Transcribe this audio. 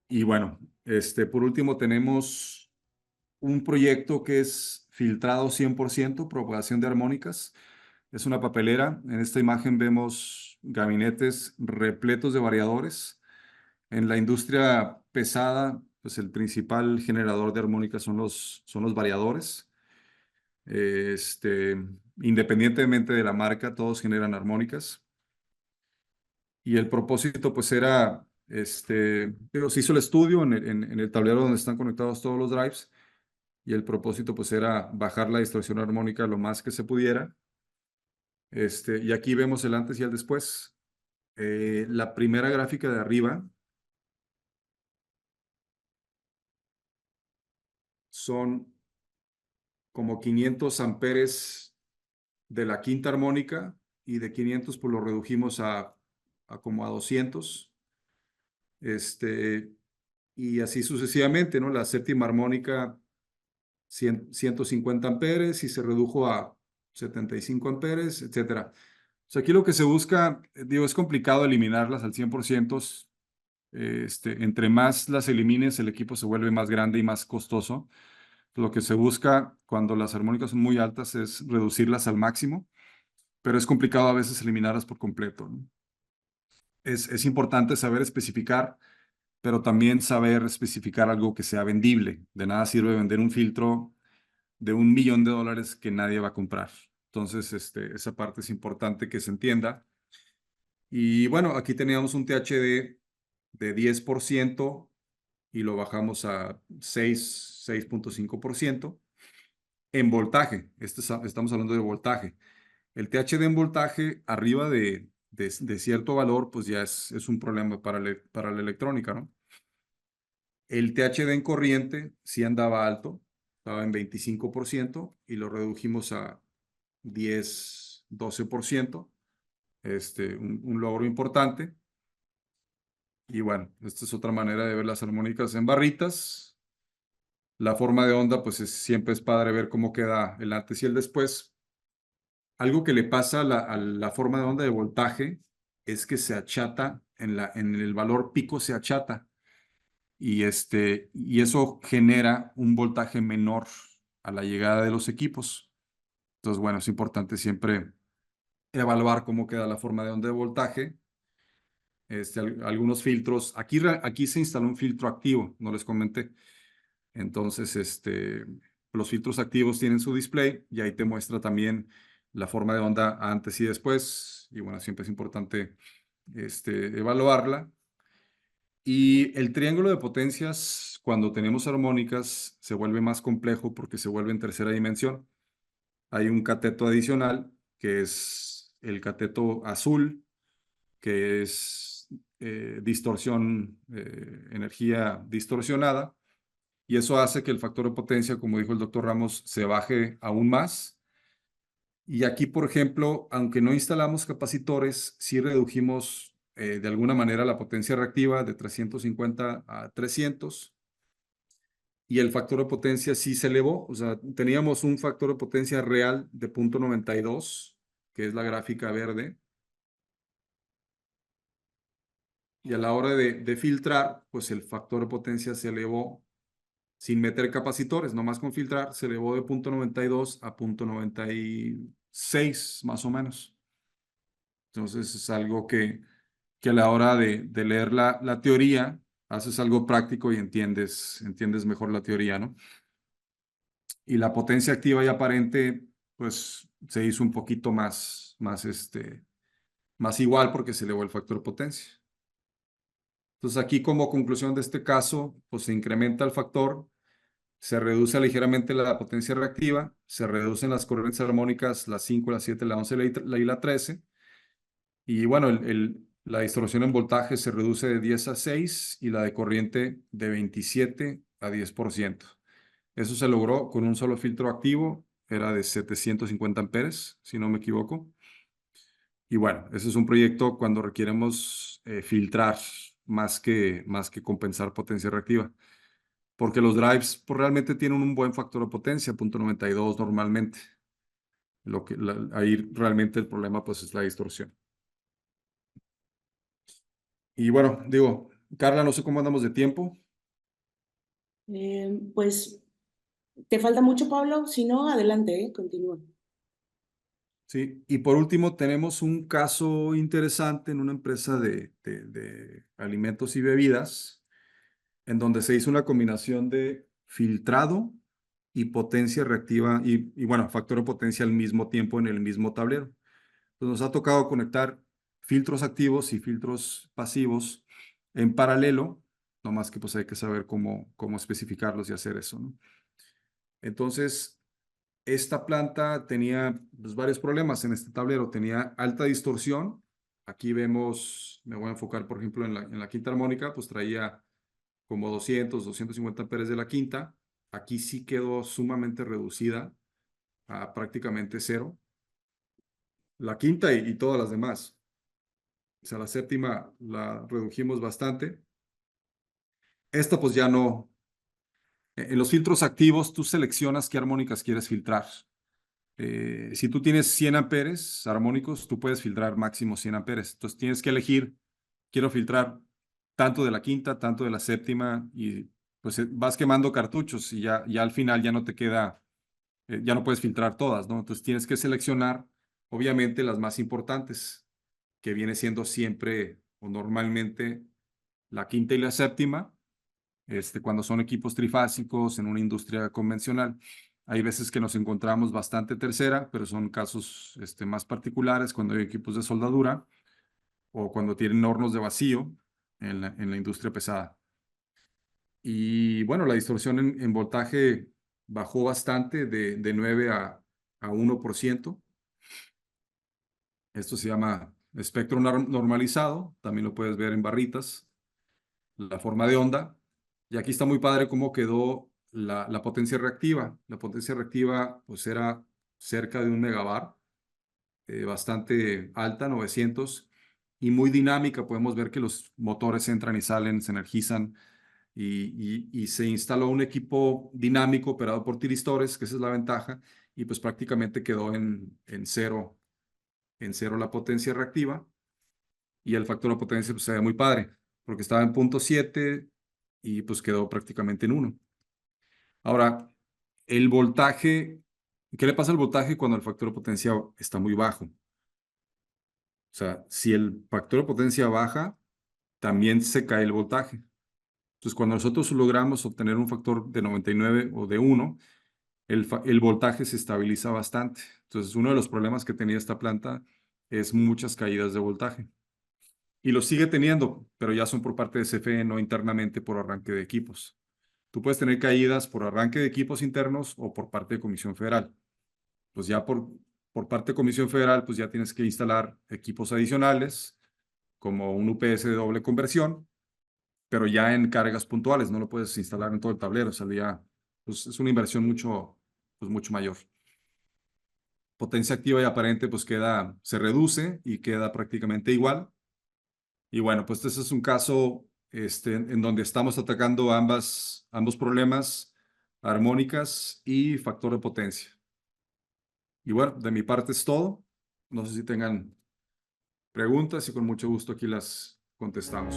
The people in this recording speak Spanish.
Y bueno, por último tenemos un proyecto que es filtrado 100%, propagación de armónicas. Es una papelera. En esta imagen vemos gabinetes repletos de variadores. En la industria pesada, pues el principal generador de armónicas son los variadores. Independientemente de la marca, todos generan armónicas. Y el propósito, pues, era, pero se hizo el estudio en el tablero donde están conectados todos los drives, y el propósito, pues, era bajar la distorsión armónica lo más que se pudiera. Y aquí vemos el antes y el después. La primera gráfica de arriba son como 500 amperes de la quinta armónica, y de 500 pues lo redujimos a como a 200. Y así sucesivamente, ¿no? La séptima armónica 150 amperes y se redujo a 75 amperes, etcétera. O sea, aquí lo que se busca, digo, es complicado eliminarlas al 100%. Entre más las elimines, el equipo se vuelve más grande y más costoso. Lo que se busca cuando las armónicas son muy altas es reducirlas al máximo, pero es complicado a veces eliminarlas por completo, ¿no? Es importante saber especificar, pero también saber especificar algo que sea vendible. De nada sirve vender un filtro de $1 millón que nadie va a comprar. Entonces, esa parte es importante que se entienda. Y bueno, aquí teníamos un THD de 10% y lo bajamos a 6.5% en voltaje. Estamos hablando de voltaje. El THD en voltaje arriba de cierto valor, pues ya es un problema para la electrónica, ¿no? El THD en corriente sí andaba alto, estaba en 25% y lo redujimos a 10-12%. Un logro importante. Y bueno, esta es otra manera de ver las armónicas en barritas. La forma de onda, pues siempre es padre ver cómo queda el antes y el después. Algo que le pasa a la forma de onda de voltaje es que se achata, en el valor pico se achata. Y eso genera un voltaje menor a la llegada de los equipos. Entonces, bueno, es importante siempre evaluar cómo queda la forma de onda de voltaje. Algunos filtros, aquí se instaló un filtro activo, no les comenté. Entonces, los filtros activos tienen su display y ahí te muestra también la forma de onda antes y después. Y bueno, siempre es importante evaluarla. Y el triángulo de potencias, cuando tenemos armónicas, se vuelve más complejo porque se vuelve en tercera dimensión. Hay un cateto adicional, que es el cateto azul, que es distorsión, energía distorsionada, y eso hace que el factor de potencia, como dijo el doctor Ramos, se baje aún más. Y aquí, por ejemplo, aunque no instalamos capacitores, sí redujimos de alguna manera la potencia reactiva de 350 a 300, y el factor de potencia sí se elevó. O sea, teníamos un factor de potencia real de 0.92, que es la gráfica verde, y a la hora de filtrar, pues el factor de potencia se elevó sin meter capacitores, nomás con filtrar, se elevó de 0.92 a 0.96 más o menos. Entonces es algo que a la hora de leer la teoría, haces algo práctico y entiendes mejor la teoría, ¿no? Y la potencia activa y aparente, pues se hizo un poquito más igual porque se elevó el factor de potencia. Entonces aquí, como conclusión de este caso, pues se incrementa el factor, se reduce ligeramente la potencia reactiva, se reducen las corrientes armónicas, la 5, la 7, la 11 y la 13. Y bueno, la distorsión en voltaje se reduce de 10 a 6 y la de corriente de 27 a 10%. Eso se logró con un solo filtro activo, era de 750 amperes, si no me equivoco. Y bueno, ese es un proyecto cuando requeremos filtrar más que compensar potencia reactiva, porque los drives pues, realmente tienen un buen factor de potencia, 0.92 normalmente. Ahí realmente el problema pues es la distorsión. Y bueno, digo, Carla, no sé cómo andamos de tiempo. Pues, ¿te falta mucho, Pablo? Si no, adelante, continúa. Sí, y por último tenemos un caso interesante en una empresa de alimentos y bebidas, en donde se hizo una combinación de filtrado y potencia reactiva y bueno, factor de potencia al mismo tiempo en el mismo tablero. Entonces nos ha tocado conectar filtros activos y filtros pasivos en paralelo, nomás que pues hay que saber cómo especificarlos y hacer eso, ¿no? Entonces, esta planta tenía pues, varios problemas en este tablero. Tenía alta distorsión. Aquí vemos, me voy a enfocar, por ejemplo, en la quinta armónica, pues traía como 250 amperes de la quinta. Aquí sí quedó sumamente reducida a prácticamente cero. La quinta y todas las demás. O sea, la séptima la redujimos bastante. Esta pues ya no. En los filtros activos, tú seleccionas qué armónicas quieres filtrar. Si tú tienes 100 amperes armónicos, tú puedes filtrar máximo 100 amperes. Entonces tienes que elegir, quiero filtrar tanto de la quinta, tanto de la séptima, y pues vas quemando cartuchos y ya al final ya no te queda, ya no puedes filtrar todas, ¿no? Entonces tienes que seleccionar, obviamente, las más importantes, que viene siendo siempre o normalmente la quinta y la séptima, cuando son equipos trifásicos en una industria convencional. Hay veces que nos encontramos bastante tercera, pero son casos más particulares cuando hay equipos de soldadura o cuando tienen hornos de vacío en la industria pesada. Y bueno, la distorsión en voltaje bajó bastante de 9 a 1%. Esto se llama espectro normalizado, también lo puedes ver en barritas, la forma de onda. Y aquí está muy padre cómo quedó la potencia reactiva. La potencia reactiva pues era cerca de 1 megabar, bastante alta, 900, y muy dinámica. Podemos ver que los motores entran y salen, se energizan, y se instaló un equipo dinámico operado por tiristores, que esa es la ventaja, y pues prácticamente quedó en cero la potencia reactiva, y el factor de potencia pues se ve muy padre, porque estaba en 0.7 y pues quedó prácticamente en 1. Ahora, el voltaje, ¿qué le pasa al voltaje cuando el factor de potencia está muy bajo? O sea, si el factor de potencia baja, también se cae el voltaje. Entonces, cuando nosotros logramos obtener un factor de 99 o de 1, el voltaje se estabiliza bastante. Entonces, uno de los problemas que tenía esta planta es muchas caídas de voltaje. Y lo sigue teniendo, pero ya son por parte de CFE, no internamente por arranque de equipos. Tú puedes tener caídas por arranque de equipos internos o por parte de Comisión Federal. Pues ya por parte de Comisión Federal, pues ya tienes que instalar equipos adicionales, como un UPS de doble conversión, pero ya en cargas puntuales, no lo puedes instalar en todo el tablero. O sea, ya, pues es una inversión mucho mayor. Potencia activa y aparente, pues se reduce y queda prácticamente igual. Y bueno, pues este es un caso en donde estamos atacando ambos problemas, armónicas y factor de potencia. Y bueno, de mi parte es todo. No sé si tengan preguntas y con mucho gusto aquí las contestamos.